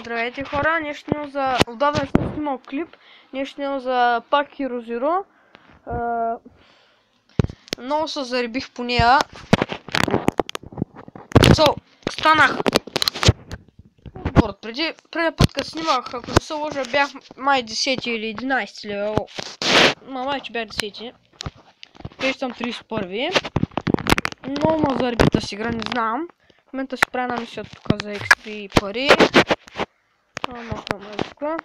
Здравейте хора, ние ще снимам за... Отдавна съм снимал клип. Ние ще снимам за пак Hero Zero. Много се заребих по нея. Станах отбор. Преди път като снимах, ако не се лъжа, бях май 10 или 11 левел. Май че бях 10. Вече съм 31. Много ма зареби тази игра, не знам. В момента си правя на мисия тук за XP и пари. Махна музика.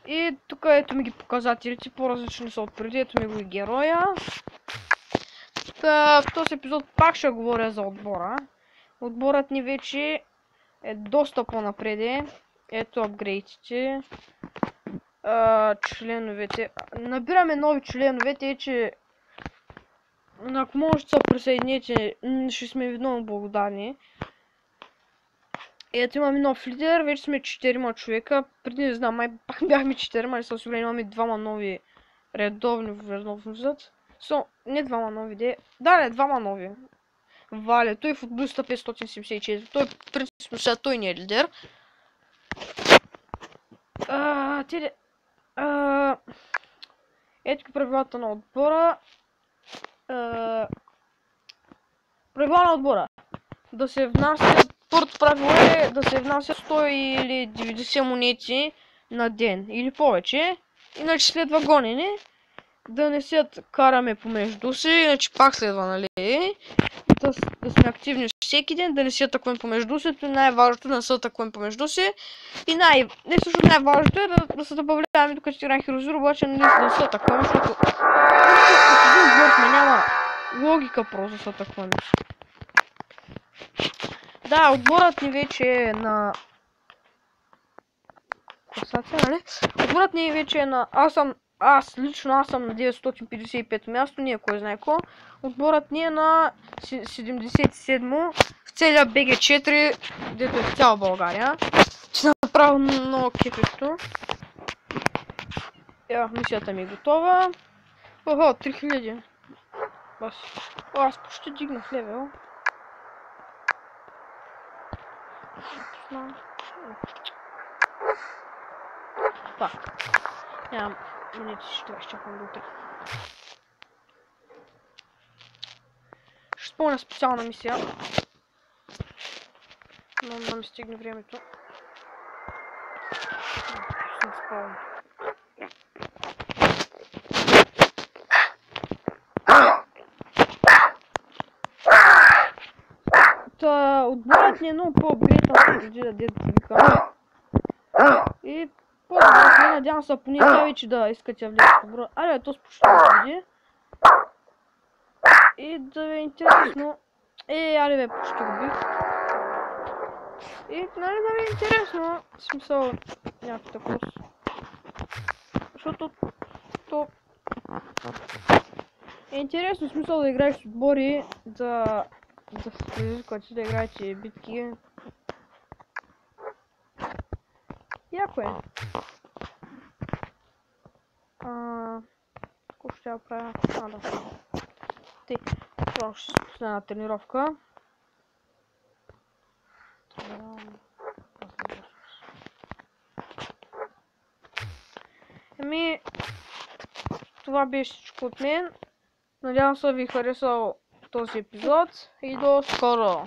И тук ето ми ги показателите, по-различни са от преди, ето ми го и героя. В този епизод пак ще говоря за отбора. Отборът ни вече е доста по-напреде. Ето апгрейдите. Членовете. Набираме нови членовете, че ако може да се присъедините, ще сме ви много благодарни. Ето имаме нов лидер, вече сме 4 човека. Преди не знам, май пак бяхме 4, но със сигурно имаме 2 нови редовни влизат. Не 2 нови, да, 2 нови. Валя, той футболиста 574, той в принцип сега той не е лидер. Ето правилата на отбора. Правила на отбора. Да се внася, първото правило е да се внася 100 или 90 монети на ден или повече. Иначе следва гонене. Да не се караме помежду си, иначе пак следва, нали? Да сме активни всеки ден, да не се атакуваме помежду си. Най-важното е да не се атакуваме помежду си. И не също най-важното е да се забавляваме докато ще играем Hero Zero, обаче не да се атакуваме, защото от един отбор сме, няма логика просто да се атакуваме. Да, отборът ни вече е на... Класация, нали? Отборът ни вече е на... Лично съм на 955 място, не е кой знае ко. Отборът ни е на 77 в целия BG4, дето е в цяла България. Ще направя много кефещо. Мисията ми е готова. Охо, 3000. Аз почти дигнах левел. Так. Нямам монети, ще изчакам до утре. Ще спомня специална мисия. Но да ми стигне времето. Съм спомня. Отборът ни е много по-апгрейден преди да дете вика. И по-добре, надявам се поне тя вече да искате да влезете в отбора. Аре, то спочитам преди. И да ви е интересно. Аре бе, почти го бих. И нали да ви е интересно, в смисъл някакъв такъв. Защото то е интересно, в смисъл да играеш с отбори, да предизвиквате да играете битки. Яко е. Какво ще я правя? Това ще се последна тренировка. Това беше всичко от мен. Надявам се ви харесал този епизод и до скоро!